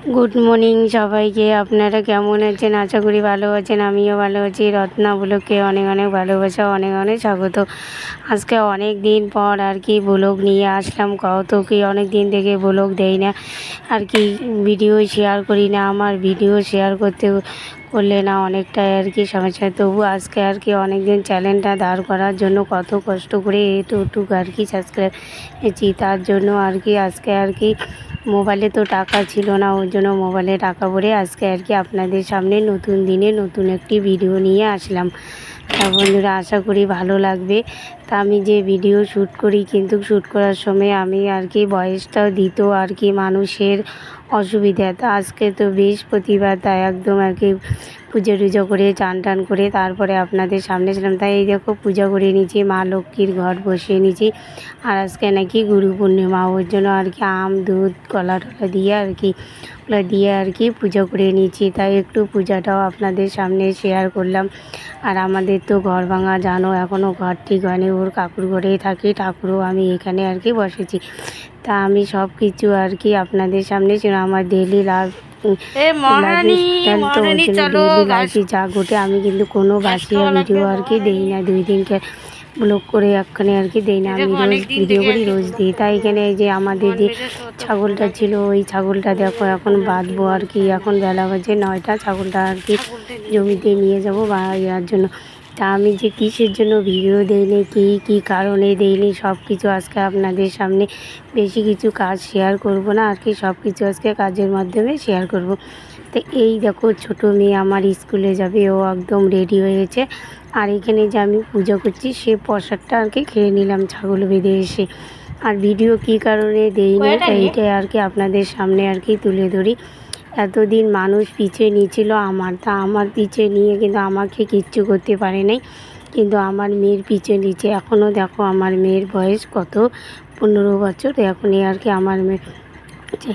Good morning সবাইকে। আপনারা কেমন আছেন? আশা করি ভালো আছেন। আমিও ভালো আছি। রত্না ব্লগকে অনেক অনেক ভালোবাসা, অনেক অনেক স্বাগত। আজকে অনেক দিন পর আর কি ব্লগ নিয়ে আসলাম। কত কি অনেক দিন থেকে ব্লগ দেই না আর কি, ভিডিও শেয়ার করি না। আমার ভিডিও শেয়ার করলে না অনেকটাই আর কি সমস্যা। তবু আজকে আর কি অনেক দিন চ্যানেলটা দাঁড় করার জন্য কত কষ্ট করে এটুক আর কি সাবস্ক্রাইব পেয়েছি, তার জন্য আর কি আজকে আর কি মোবাইলে তো টাকা ছিল না, ওর জন্য মোবাইলে টাকা ভরে আজকে আর কি আপনাদের সামনে নতুন দিনে নতুন একটি ভিডিও নিয়ে আসলাম। তা বন্ধুরা, আশা করি ভালো লাগবে। তা আমি যে ভিডিও শ্যুট করি, কিন্তু শ্যুট করার সময় আমি আর কি ভয়েসটাও দিত আর কি মানুষের অসুবিধা। তা আজকে তো বৃহস্পতিবার, তাই একদম আর কি পুজো টুজো করে চান টান করে তারপরে আপনাদের সামনে ছিলাম। তাই এই দেখো পূজা করে নিয়েছি, মা লক্ষ্মীর ঘট বসিয়ে নিয়েছি। আর আজকে নাকি গুরু পূর্ণিমা, ওর জন্য আর কি আম দুধ কলা টলা দিয়ে আর কি পুজো করে নিয়েছি। তাই একটু পূজাটাও আপনাদের সামনে শেয়ার করলাম। আর আমাদের তো ঘর ভাঙা জানো, এখনও ঘর ঠিক হয়নি। ওর কাকুর ঘরেই থাকি, ঠাকুরও আমি এখানে আর কি বসেছি। তা আমি সব কিছু আর কি আপনাদের সামনে ছিল। আমার ডেলি লাইফে যা ঘটে, আমি কিন্তু কোনো বাসিয়া ভিডিও আর কি দিই না। 2 দিনকে ব্লগ করে একখানে আর কি দিই না, আমি রোজ ভিডিও করি, রোজ দিই। তাই এখানে এই যে আমাদের যে ছাগলটা ছিল, ওই ছাগলটা দেখো এখন বাঁধবো আর কি। এখন বেলা বাজে 9টা, ছাগলটা আর কি জমিতে নিয়ে যাবো বা ইয়ার জন্য। তা আমি যে কিসের জন্য ভিডিও দেইনি, কী কারণে দেইনি, সব কিছু আজকে আপনাদের সামনে। বেশি কিছু কাজ শেয়ার করব না আর কি, সব কিছু আজকে কাজের মাধ্যমে শেয়ার করব। তো এই দেখো ছোটো মেয়ে আমার স্কুলে যাবে, ও একদম রেডি হয়েছে। আর এখানে যে আমি পুজো করছি, সে প্রসাদটা আর কি খেয়ে নিলাম ছাগল বেঁধে এসে। আর ভিডিও কী কারণে দেইনি, এইটাই আর কি আপনাদের সামনে আর কি তুলে ধরি। এতদিন মানুষ পিছিয়ে নিয়েছিল আমার পিছিয়ে নিয়ে কিন্তু আমাকে কিচ্ছু করতে পারে নাই, কিন্তু আমার মেয়ের পিছিয়ে নিচে। এখনও দেখো আমার মেয়ের বয়স কত, 15 বছর এখনই আর কি। আমার মেয়ে যে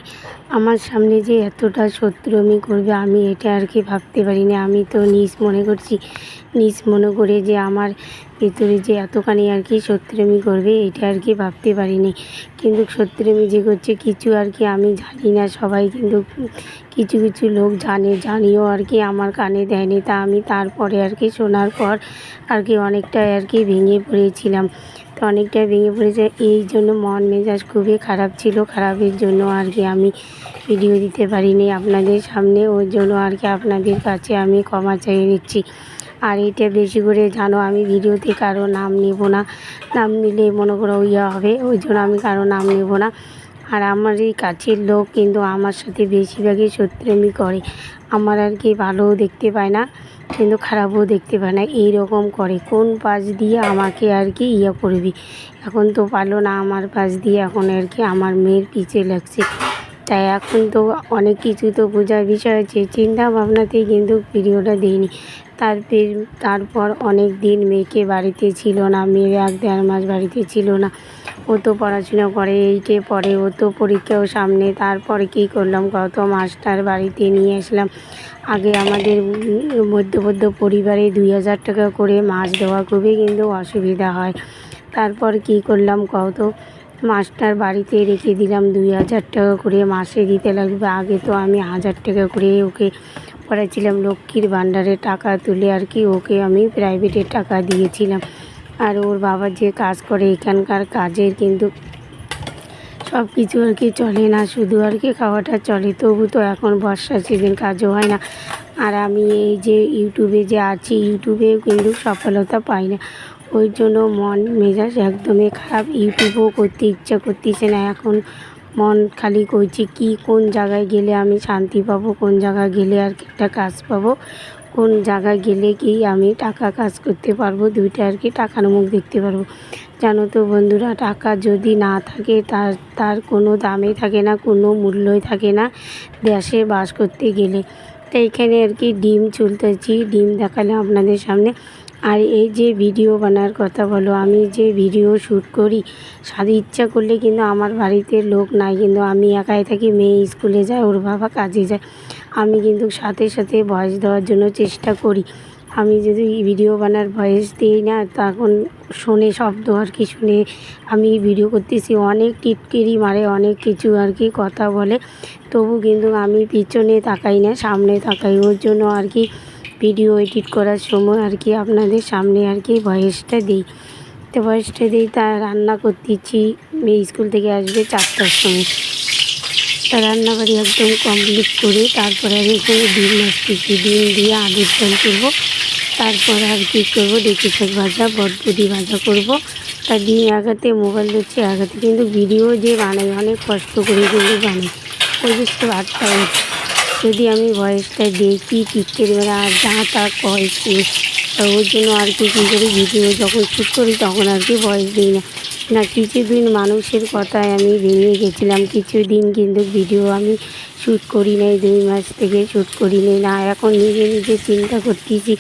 আমার সামনে যে এতটা শত্রুমি করবে, আমি এটা আর কি ভাবতে পারিনি। আমি তো নিজ মনে করে যে আমার ভিতরে যে এতখানি আর কি শত্রুমি করবে, এটা আর কি ভাবতে পারিনি। কিন্তু শত্রুমি যে করছে কিছু আর কি আমি জানি না, সবাই কিন্তু কিছু কিছু লোক জানিও আর কি আমার কানে দেয়নি। তা আমি তারপরে আর কি শোনার পর আর কি অনেকটাই আর কি ভেঙে পড়েছিলাম। তো অনেকটাই ভেঙে পড়েছে, এই জন্য মন মেজাজ খুবই খারাপ ছিল। খারাপের জন্য আর কি আমি ভিডিও দিতে পারিনি আপনাদের সামনে, ওর জন্য আর কি আপনাদের কাছে আমি ক্ষমা চেয়ে নিচ্ছি। আর এটা বেশি করে জানো, আমি ভিডিওতে কারো নাম নেব না, নাম নিলে মনে করো হবে, ওই জন্য আমি কারো নাম নেব না। আর আমার এই কাছের লোক কিন্তু আমার সাথে বেশিরভাগই শত্রুমি করে। আমার আর কি ভালোও দেখতে পায় না, কিন্তু খারাপও দেখতে পায় না, এই রকম করে। কোন পাশ দিয়ে আমাকে আর কি করবি, এখন তো পারলো না আমার পাশ দিয়ে, এখন আর কি আমার মেয়ের পিছে লাগছে। তাই এখন তো অনেক কিছু তো বোঝার বিষয় আছে, চিন্তা ভাবনাতেই কিন্তু ভিডিওটা দিইনি। তারপর অনেক দিন মেয়েকে বাড়িতে ছিল না, মেয়ের 1-1.5 মাস বাড়িতে ছিল না। ও তো পড়াশোনা করে, এইটে পড়ে, ও তো পরীক্ষাও সামনে। তারপরে কী করলাম, কত মাস্টার বাড়িতে নিয়ে আসলাম। আগে আমাদের মধ্যবিত্ত পরিবারে 2000 টাকা করে মাস দেওয়া খুবই কিন্তু অসুবিধা হয়। তারপর কী করলাম কত, মাস্টার বাড়িতে রেখে দিলাম, 2000 টাকা করে মাসে দিতে লাগবে। আগে তো আমি 1000 টাকা করে ওকে পড়াচ্ছিলাম, লক্ষ্মীর ভাণ্ডারে টাকা তুলে আর কি ওকে আমি প্রাইভেটে টাকা দিয়েছিলাম। আর ওর বাবা যে কাজ করে, এখানকার কাজের কিন্তু সব কিছু আর কি চলে না, শুধু আর কি খাওয়াটা চলে। তবু তো এখন বর্ষার সিজন, কাজও হয় না। আর আমি এই যে ইউটিউবে যে আছি, ইউটিউবেও কিন্তু সফলতা পাই না, ওই জন্য মন মেজাজ একদমই খারাপ। ইউটিউবও করতে ইচ্ছা করতেছে না এখন। মন খালি করছে কোন জায়গায় গেলে আমি শান্তি পাবো, কোন জায়গায় গেলে আর কি একটা কাজ পাবো, কোন জায়গায় গেলে কি আমি টাকা কাজ করতে পারবো, দুইটা আর কি টাকার মুখ দেখতে পারবো। জানো তো বন্ধুরা, টাকা যদি না থাকে তার কোনো দামই থাকে না, কোনো মূল্যই থাকে না দেশে বাস করতে গেলে। তো এইখানে আর কি ডিম চুলতেছি, ডিম দেখালাম আপনাদের সামনে। আর এই যে ভিডিও বানার কথা বলো, আমি যে ভিডিও শ্যুট করি, ইচ্ছা করলে কিন্তু আমার বাড়িতে লোক নাই, কিন্তু আমি একাই থাকি। মেয়ে স্কুলে যায়, ওর বাবা কাজে যায়, আমি কিন্তু সাথে সাথে ভয়েস দেওয়ার জন্য চেষ্টা করি। আমি যদি ভিডিও বানার ভয়েস দিই না, তখন শোনে শব্দ আর কি, শুনে আমি ভিডিও করতেছি, অনেক টিটকিরি মারে, অনেক কিছু আর কি কথা বলে, তবু কিন্তু আমি পিছনে তাকাই না, সামনে তাকাই। ওর জন্য আর কি ভিডিও এডিট করার সময় আর কি আপনাদের সামনে আর কি ভয়েসটা দিই। তো ভয়েসটা দিই, তা রান্না করতেছি, মেয়ে স্কুল থেকে আসবে 4টার সময়। তা রান্নাবাড়ি একদম কমপ্লিট করে তারপরে আমি এখানে ডিম ভাজতেছি, ডিম দিয়ে আলুর ডাল করবো, তারপর আর কি করবো, ডেকে শাক ভাজা, বটবটি ভাজা করব। তা ডিম আগাতে মোবাইল ধরছি, আগাতে কিন্তু ভিডিও যে বানাই অনেক কষ্ট করে কিন্তু বানাই, ওই যে ভাতটা যদি আমি ভয়েসটা দেখি টিকতে মানে আর যা তা কয় ওর জন্য আর কি কী করি, ভিডিও যখন শ্যুট করি তখন আর কি ভয়েস দিই না। না কিছুদিন মানুষের কথায় আমি বেরিয়ে গেছিলাম, কিছুদিন কিন্তু ভিডিও আমি শ্যুট করি নাই, 2 মাস থেকে শ্যুট করি নাই। না এখন নিজে নিজে চিন্তা করতেছি,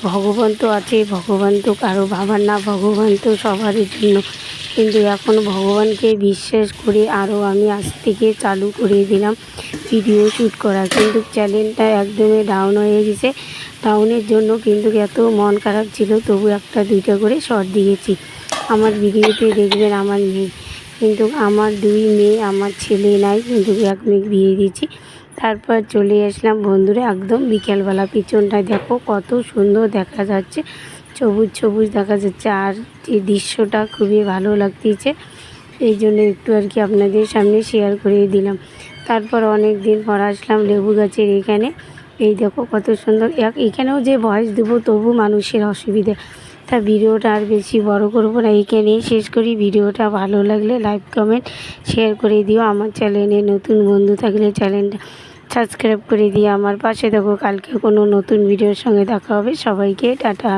ভগবান তো আছে, ভগবান তো কারো ভাবার না, ভগবান তো সবারই জন্য। কিন্তু এখন ভগবানকে বিশ্বাস করে আরও আমি আজ থেকে চালু করে দিলাম ভিডিও শ্যুট করা। কিন্তু চ্যানেলটা একদমই ডাউন হয়ে গেছে, ডাউনের জন্য কিন্তু এত মন খারাপ ছিল, তবু 1-2টা করে শর্ট দিয়েছি। আমার ভিডিওতে দেখবেন আমার মেয়ে, কিন্তু আমার 2 মেয়ে, আমার ছেলে নাই, কিন্তু 1 মেয়ে বিয়ে দিয়েছি। তারপর চলে আসলাম বন্ধুরা একদম বিকেলবেলা, পিছনটা দেখো কত সুন্দর দেখা যাচ্ছে, সবুজ সবুজ দেখা যাচ্ছে, আর এই দৃশ্যটা খুবই ভালো লাগতেছে, এই জন্য একটু আর কি আপনাদের সামনে শেয়ার করে দিলাম। তারপর অনেক দিন পর আসলাম লেবু গাছের এখানে, এই দেখো কত সুন্দর, এখানেও যে ভয়েস দেবো তবু মানুষের অসুবিধা। তা ভিডিওটা আর বেশি বড় করব না, এইখানেই শেষ করি। ভিডিওটা ভালো লাগলে লাইক কমেন্ট শেয়ার করে দিও। আমার চ্যানেলে নতুন বন্ধু থাকলে চ্যানেলটা সাবস্ক্রাইব করে দিয়ে আমার পাশে দেখো, কালকে কোনো নতুন ভিডিওর সঙ্গে দেখা হবে। সবাইকে টাটা।